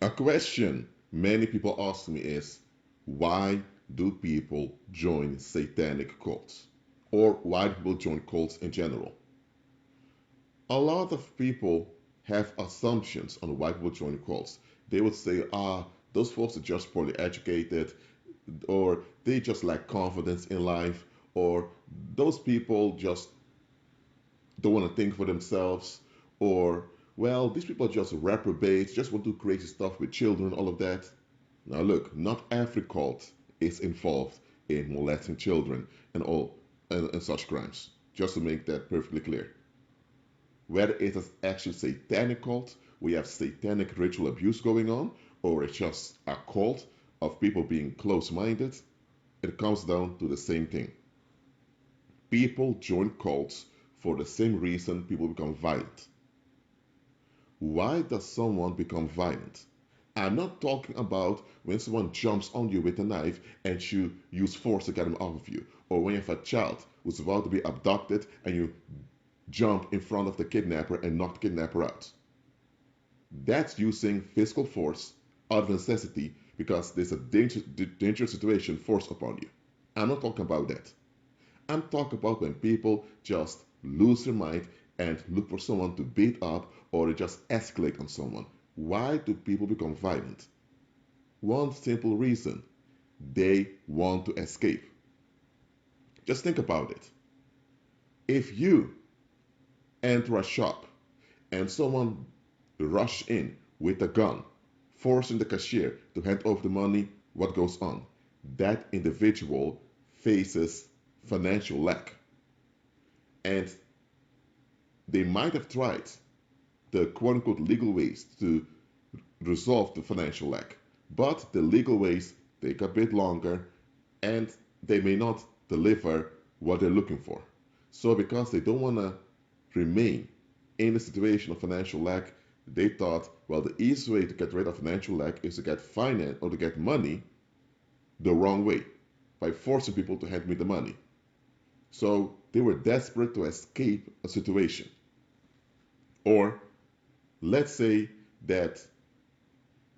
A question many people ask me is, why do people join satanic cults? Or why do people join cults in general? A lot of people have assumptions on why people join cults. They would say, those folks are just poorly educated, or they just lack confidence in life, or those people just don't want to think for themselves, or, well, these people are just reprobates, just want to do crazy stuff with children, all of that. Now, look, not every cult is involved in molesting children and all and such crimes. Just to make that perfectly clear. Whether it is actually satanic cult, we have satanic ritual abuse going on, or it's just a cult of people being close-minded, it comes down to the same thing. People join cults for the same reason people become violent. Why does someone become violent? I'm not talking about when someone jumps on you with a knife and you use force to get them off of you, or when you have a child who's about to be abducted and you jump in front of the kidnapper and knock the kidnapper out. That's using physical force out of necessity because there's a dangerous situation forced upon you. I'm not talking about that. I'm talking about when people just lose their mind and look for someone to beat up or they just escalate on someone. Why do people become violent? One simple reason: they want to escape. Just think about it. If you enter a shop and someone rush in with a gun, forcing the cashier to hand over the money, what goes on? That individual faces financial lack. And they might have tried the quote unquote legal ways to resolve the financial lack, but the legal ways take a bit longer and they may not deliver what they're looking for. So, because they don't want to remain in a situation of financial lack, they thought, well, the easiest way to get rid of financial lack is to get finance or to get money the wrong way by forcing people to hand me the money. So they were desperate to escape a situation. Or let's say that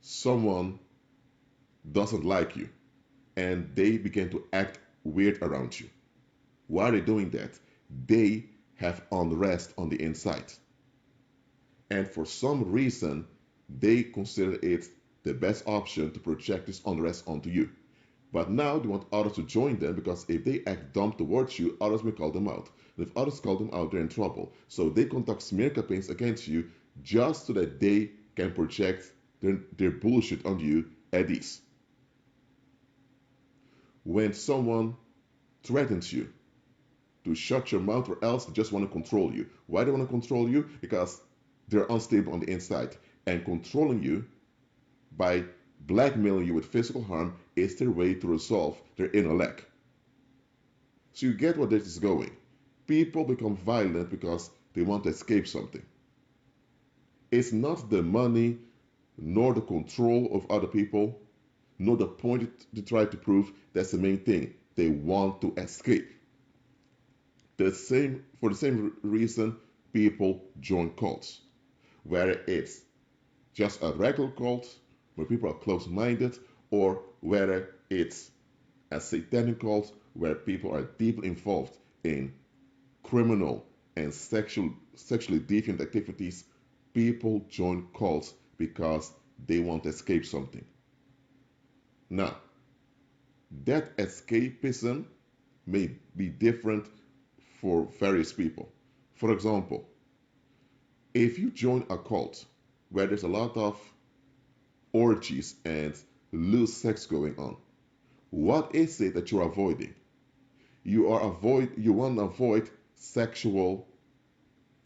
someone doesn't like you and they begin to act weird around you. Why are they doing that? They have unrest on the inside. And for some reason, they consider it the best option to project this unrest onto you. But now they want others to join them because if they act dumb towards you, others may call them out. And if others call them out, they're in trouble. So they conduct smear campaigns against you just so that they can project their bullshit on you at ease. When someone threatens you to shut your mouth or else they just want to control you. Why do they want to control you? Because they're unstable on the inside. And controlling you by blackmailing you with physical harm is their way to resolve their inner lack. So you get where this is going. People become violent because they want to escape something. It's not the money nor the control of other people, nor the point they try to prove. That's the main thing. They want to escape. For the same reason, people join cults, whether it's just a regular cult where people are close-minded, or whether it's a satanic cult where people are deeply involved in criminal and sexually deviant activities. People join cults because they want to escape something. Now, that escapism may be different for various people. For example, if you join a cult where there's a lot of orgies and loose sex going on, what is it that you're avoiding? You want to avoid sexual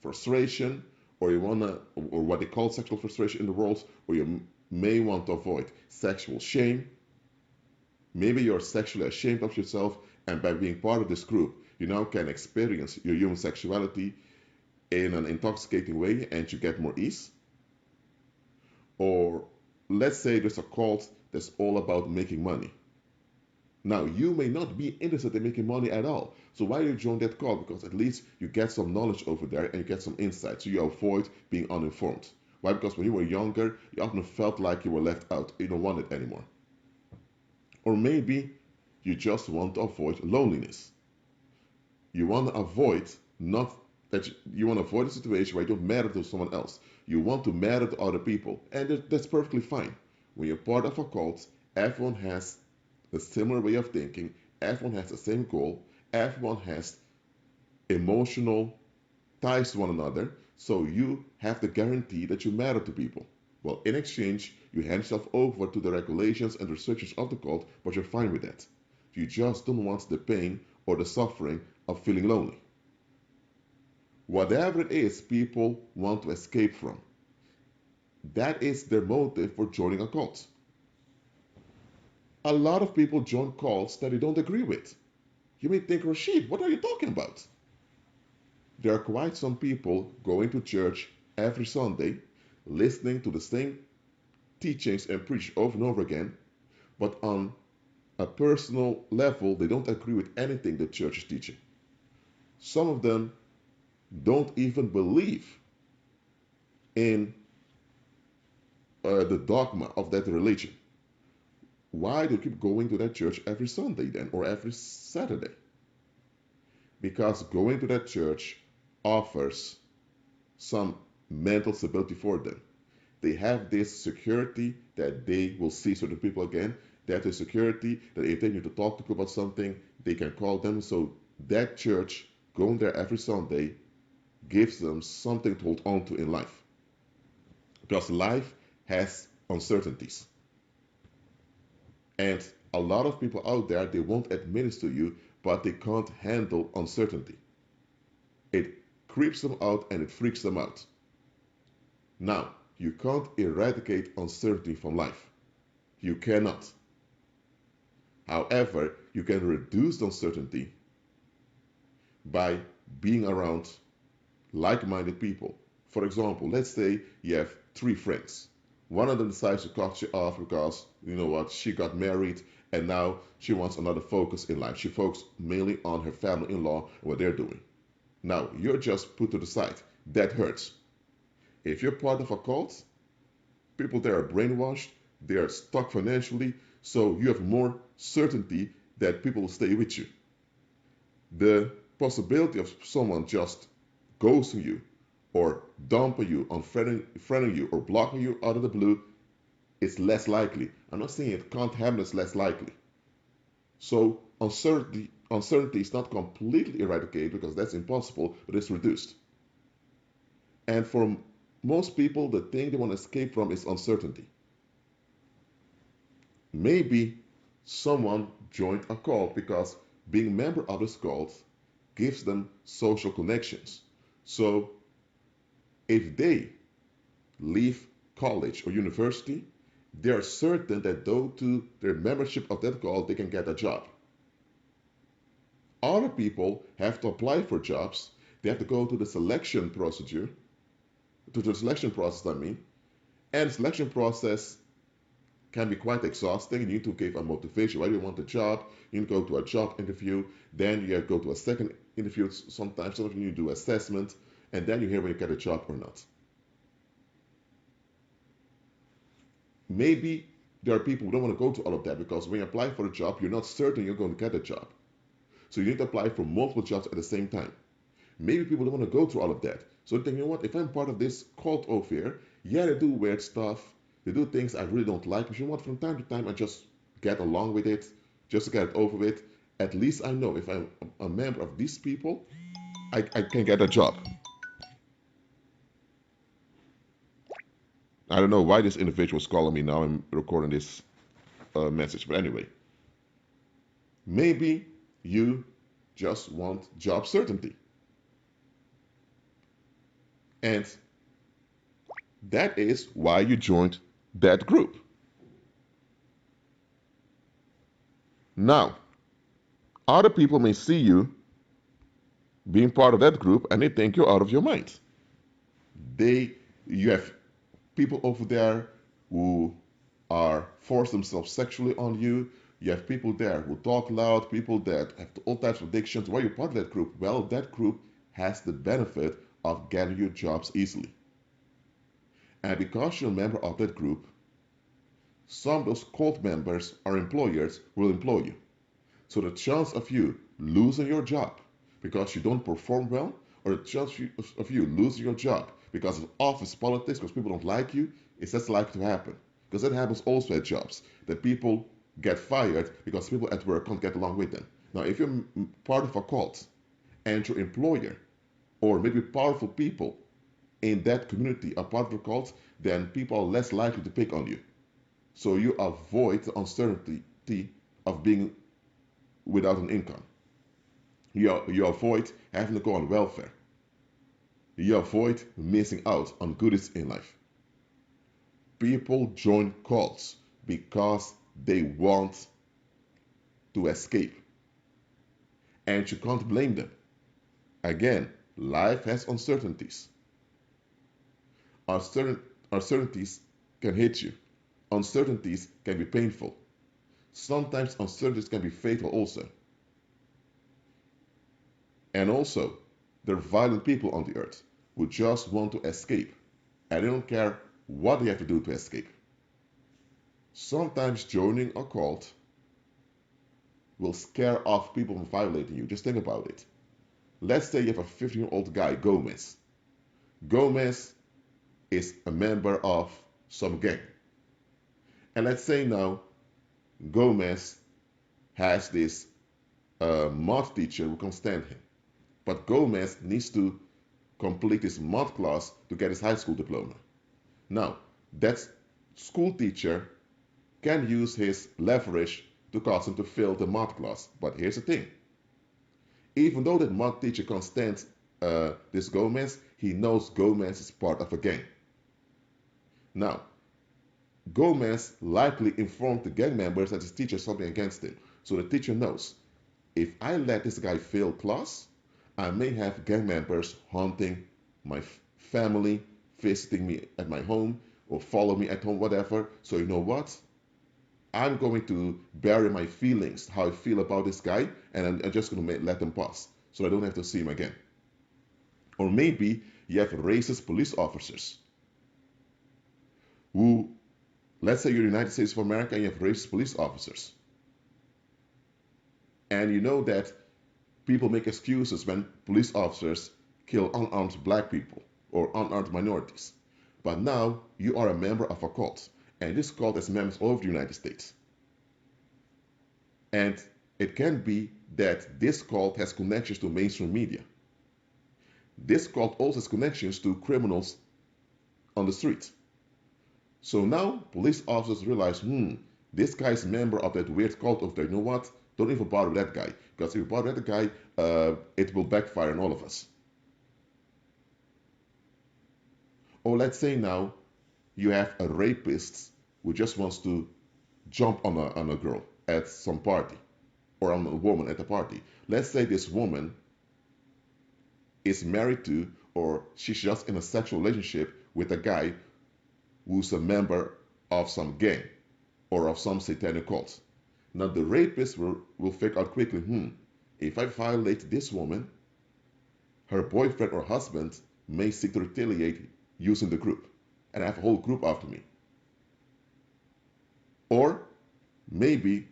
frustration, or or what they call sexual frustration in the world, or you may want to avoid sexual shame. Maybe you're sexually ashamed of yourself, and by being part of this group, you now can experience your human sexuality in an intoxicating way and you get more ease. Or let's say there's a cult that's all about making money. Now, you may not be interested in making money at all. So why do you join that cult? Because at least you get some knowledge over there and you get some insight. So you avoid being uninformed. Why? Because when you were younger, you often felt like you were left out. You don't want it anymore. Or maybe you just want to avoid loneliness. You want to avoid not that you want to avoid a situation where you don't matter to someone else. You want to matter to other people, and that's perfectly fine. When you're part of a cult, everyone has a similar way of thinking. Everyone has the same goal. Everyone has emotional ties to one another. So you have the guarantee that you matter to people. Well, in exchange, you hand yourself over to the regulations and restrictions of the cult, but you're fine with that. You just don't want the pain or the suffering of feeling lonely. Whatever it is people want to escape from, that is their motive for joining a cult. A lot of people join cults that they don't agree with. You may think, Rashid, what are you talking about? There are quite some people going to church every Sunday, listening to the same teachings and preach over and over again, but on a personal level, they don't agree with anything the church is teaching. Some of them don't even believe in the dogma of that religion. Why do you keep going to that church every Sunday then, or every Saturday? Because going to that church offers some mental stability for them. They have this security that they will see certain people again. They have the security that if they need to talk to people about something, they can call them. So that church, going there every Sunday, gives them something to hold on to in life. Because life has uncertainties. And a lot of people out there, they won't admit it to you, but they can't handle uncertainty. It creeps them out and it freaks them out. Now, you can't eradicate uncertainty from life. You cannot. However, you can reduce the uncertainty by being around like-minded people. For example, let's say you have three friends. One of them decides to cut you off because, you know what, she got married and now she wants another focus in life. She focuses mainly on her family-in-law and what they're doing. Now, you're just put to the side. That hurts. If you're part of a cult, people there are brainwashed, they are stuck financially, so you have more certainty that people will stay with you. The possibility of someone just ghosting you or dumping you, unfriending you, or blocking you out of the blue is less likely. I'm not saying it can't happen, it's less likely. So uncertainty is not completely eradicated because that's impossible, but it's reduced. And for most people, the thing they want to escape from is uncertainty. Maybe someone joined a cult because being a member of this cult gives them social connections. So if they leave college or university, they are certain that due to their membership of that cult, they can get a job. Other people have to apply for jobs. They have to go to the selection procedure, to the selection process, I mean, and the selection process can be quite exhausting. You need to give a motivation why you want a job. You need to go to a job interview. Then you go to a second interview sometimes. Sometimes you do assessment. And then you hear whether you get a job or not. Maybe there are people who don't want to go to all of that because when you apply for a job, you're not certain you're going to get a job. So you need to apply for multiple jobs at the same time. Maybe people don't want to go through all of that. So they think, you know what, if I'm part of this cult over here, yeah, they do weird stuff. They do things I really don't like. But you know what, from time to time, I just get along with it, just to get it over with. At least I know if I'm a member of these people, I can get a job. I don't know why this individual is calling me now. I'm recording this message. But anyway, maybe you just want job certainty. And that is why you joined that group. Now, other people may see you being part of that group and they think you're out of your mind. You have people over there who are force themselves sexually on you. You have people there who talk loud, people that have all types of addictions. Why are you part of that group? Well, that group has the benefit of getting you jobs easily. And because you're a member of that group, some of those cult members or employers will employ you. So the chance of you losing your job because you don't perform well, or the chance of you losing your job because of office politics, because people don't like you, is less likely to happen. Because that happens also at jobs, that people get fired because people at work can't get along with them. Now, if you're part of a cult and your employer or maybe powerful people in that community are part of the cult, then people are less likely to pick on you. So you avoid the uncertainty of being without an income. You avoid having to go on welfare. You avoid missing out on goodies in life. People join cults because they want to escape. And you can't blame them. Again, life has uncertainties. Uncertainties can hit you. Uncertainties can be painful. Sometimes uncertainties can be fatal also. And also, there are violent people on the earth who just want to escape. And they don't care what they have to do to escape. Sometimes joining a cult will scare off people from violating you. Just think about it. Let's say you have a 15-year-old guy, Gomez. Gomez is a member of some gang. And let's say now Gomez has this math teacher who can stand him. But Gomez needs to complete his math class to get his high school diploma. Now, that school teacher can use his leverage to cause him to fail the math class. But here's the thing. Even though that math teacher can stand this Gomez, he knows Gomez is part of a gang. Now, Gomez likely informed the gang members that his teacher is something against him. So the teacher knows, if I let this guy fail class, I may have gang members haunting my family, visiting me at my home, or follow me at home, whatever. So you know what? I'm going to bury my feelings, how I feel about this guy, and I'm just going to let them pass so I don't have to see him again. Or maybe you have racist police officers who, let's say you're the United States of America and you have racist police officers. And you know that people make excuses when police officers kill unarmed black people or unarmed minorities. But now you are a member of a cult, and this cult has members all over the United States. And it can be that this cult has connections to mainstream media. This cult also has connections to criminals on the street. So now police officers realize, this guy's a member of that weird cult over there. You know what? Don't even bother with that guy. Because if you bother that guy, it will backfire on all of us. Or let's say now you have a rapist who just wants to jump on a girl at some party, or on a woman at a party. Let's say this woman is married to, or she's just in a sexual relationship with a guy who's a member of some gang or of some satanic cult. Now the rapist will figure out quickly, if I violate this woman, her boyfriend or husband may seek to retaliate using the group, and I have a whole group after me. Or maybe,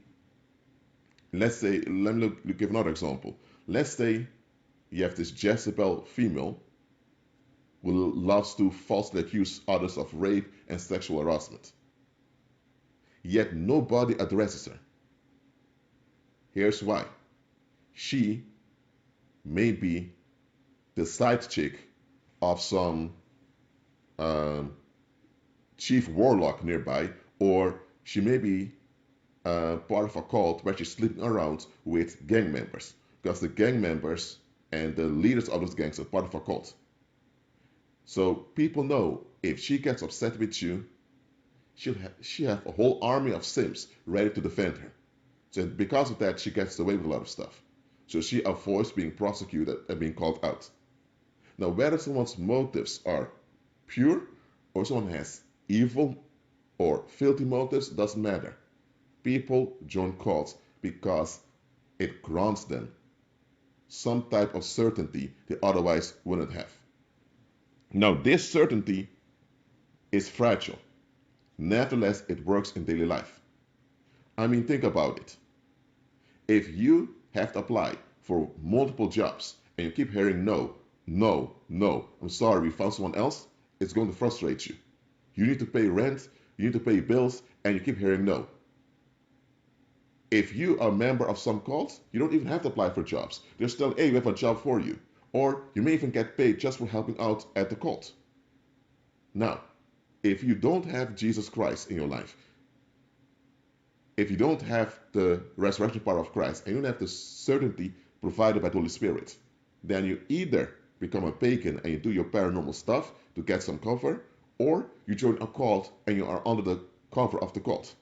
let's say, let me give another example. Let's say you have this Jezebel female who loves to falsely accuse others of rape and sexual harassment. Yet nobody addresses her. Here's why. She may be the side chick of some chief warlock nearby, or she may be part of a cult where she's sleeping around with gang members, because the gang members and the leaders of those gangs are part of a cult. So people know if she gets upset with you, she'll have a whole army of simps ready to defend her. So because of that, she gets away with a lot of stuff. So she avoids being prosecuted and being called out. Now, whether someone's motives are pure or someone has evil or filthy motives doesn't matter. People join cults because it grants them some type of certainty they otherwise wouldn't have. Now, this certainty is fragile. Nevertheless, it works in daily life. I mean, think about it. If you have to apply for multiple jobs and you keep hearing no, no, no, I'm sorry, we found someone else, it's going to frustrate you. You need to pay rent, you need to pay bills, and you keep hearing no. If you are a member of some cults, you don't even have to apply for jobs. They're still, hey, we have a job for you. Or you may even get paid just for helping out at the cult. Now, if you don't have Jesus Christ in your life, if you don't have the resurrection power of Christ, and you don't have the certainty provided by the Holy Spirit, then you either become a pagan and you do your paranormal stuff to get some cover, or you join a cult and you are under the cover of the cult.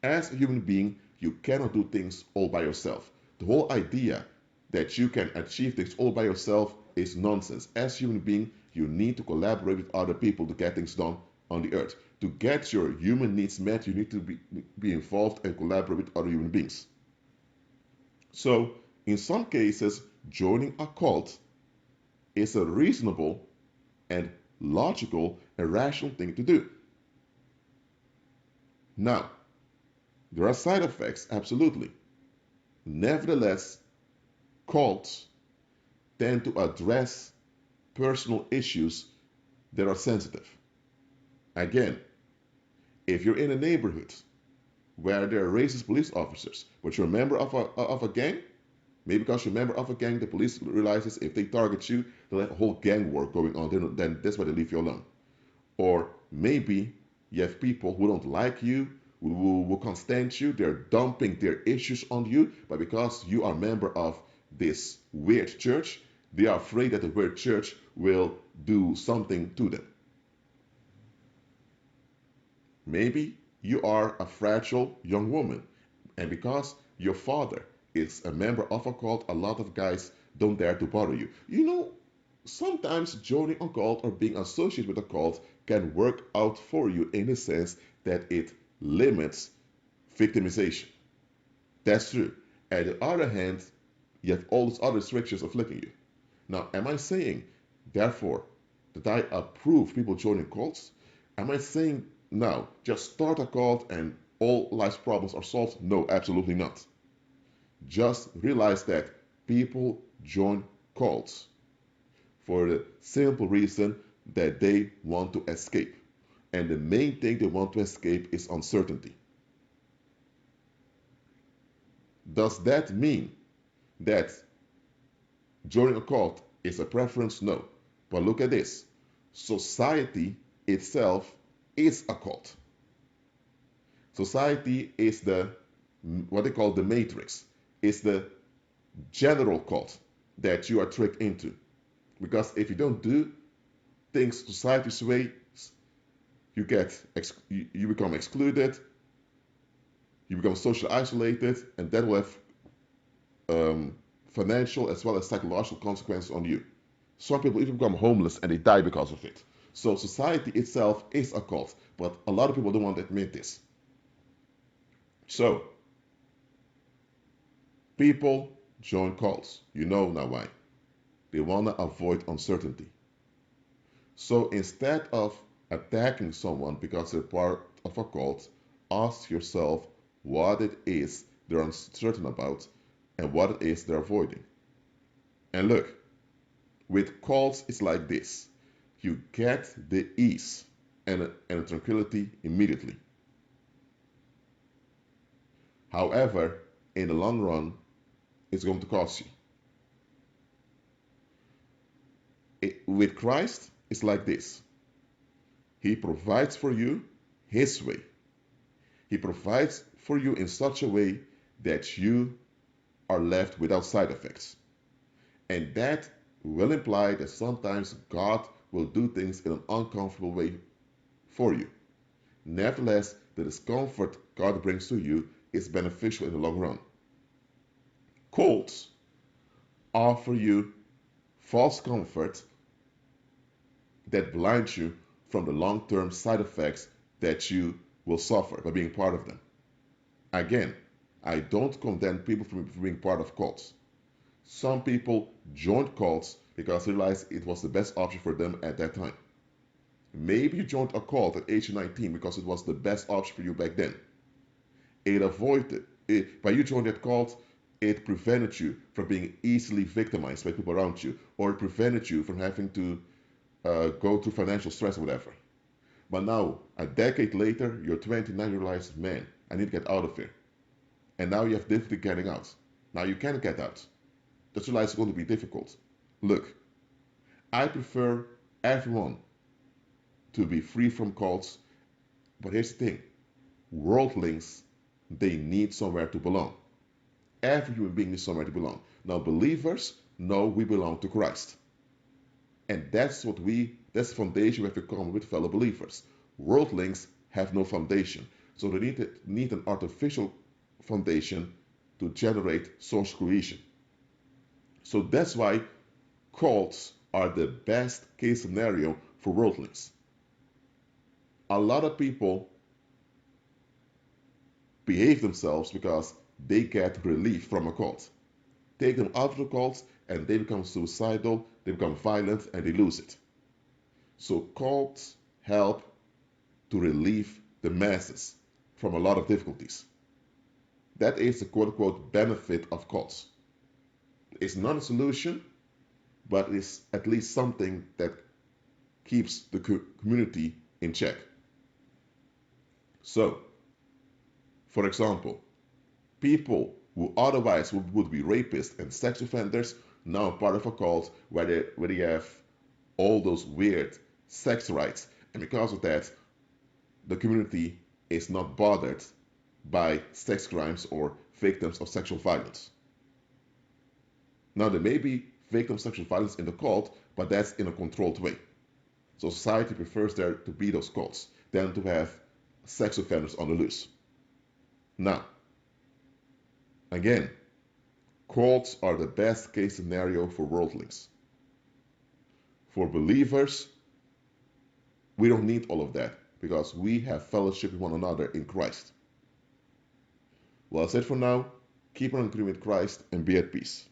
As a human being, you cannot do things all by yourself. The whole idea that you can achieve things all by yourself is nonsense. As a human being, you need to collaborate with other people to get things done on the earth. To get your human needs met, you need to be involved and collaborate with other human beings. So, in some cases, joining a cult is a reasonable and logical and rational thing to do. Now, there are side effects, absolutely. Nevertheless, cults tend to address personal issues that are sensitive. Again, if you're in a neighborhood where there are racist police officers, but you're a member of a gang, maybe because you're a member of a gang, the police realizes if they target you, they'll have a whole gang war going on, then that's why they leave you alone. Or maybe you have people who don't like you, who can't stand you, they're dumping their issues on you, but because you are a member of this weird church, they are afraid that the weird church will do something to them. Maybe you are a fragile young woman, and because your father is a member of a cult, a lot of guys don't dare to bother you. You know, sometimes joining a cult or being associated with a cult can work out for you in the sense that it limits victimization. That's true. On the other hand, you have all those other restrictions afflicting you. Now, am I saying, therefore, that I approve people joining cults? Am I saying now, just start a cult and all life's problems are solved? No, absolutely not. Just realize that people join cults for the simple reason that they want to escape. And the main thing they want to escape is uncertainty. Does that mean that joining a cult is a preference? No. But look at this. Society itself is a cult. Society is what they call the matrix. It's the general cult that you are tricked into. Because if you don't do things society's way, you become excluded, you become socially isolated, and that will have financial as well as psychological consequences on you. Some people even become homeless and they die because of it. So society itself is a cult, but a lot of people don't want to admit this. So people join cults. You know now why. They want to avoid uncertainty. So instead of attacking someone because they're part of a cult, ask yourself what it is they're uncertain about and what it is they're avoiding. And look, with cults, it's like this. You get the ease and tranquility immediately. However, in the long run, it's going to cost you. With Christ, it's like this. He provides for you His way. He provides for you in such a way that you are left without side effects. And that will imply that sometimes God will do things in an uncomfortable way for you. Nevertheless, the discomfort God brings to you is beneficial in the long run. Cults offer you false comfort that blinds you from the long-term side effects that you will suffer by being part of them. Again, I don't condemn people for being part of cults. Some people join cults because they realized it was the best option for them at that time. Maybe you joined a cult at age 19 because it was the best option for you back then. By you joining that cult, it prevented you from being easily victimized by people around you, or it prevented you from having to go through financial stress or whatever. But now, a decade later, you're 29, you realize, man, I need to get out of here. And now you have difficulty getting out. Now you can't get out. That's why it's going to be difficult. Look, I prefer everyone to be free from cults, but here's the thing. Worldlings, they need somewhere to belong. Every human being needs somewhere to belong. Now, believers know we belong to Christ. And that's that's the foundation we have to come with fellow believers. Worldlings have no foundation. So they need an artificial foundation to generate social cohesion. So that's why cults are the best case scenario for worldlings. A lot of people behave themselves because they get relief from a cult. Take them out of the cult and they become suicidal, they become violent, and they lose it. So cults help to relieve the masses from a lot of difficulties. That is the quote-unquote benefit of cults. It's not a solution, but it's at least something that keeps the community in check. So, for example, people who otherwise would be rapists and sex offenders now are part of a cult where they have all those weird sex rights, and because of that, the community is not bothered by sex crimes or victims of sexual violence. Now, there may be victims of sexual violence in the cult, but that's in a controlled way. So society prefers there to be those cults than to have sex offenders on the loose. Now, again, cults are the best case scenario for worldlings. For believers, we don't need all of that because we have fellowship with one another in Christ. Well, that's it for now. Keep on agreeing with Christ and be at peace.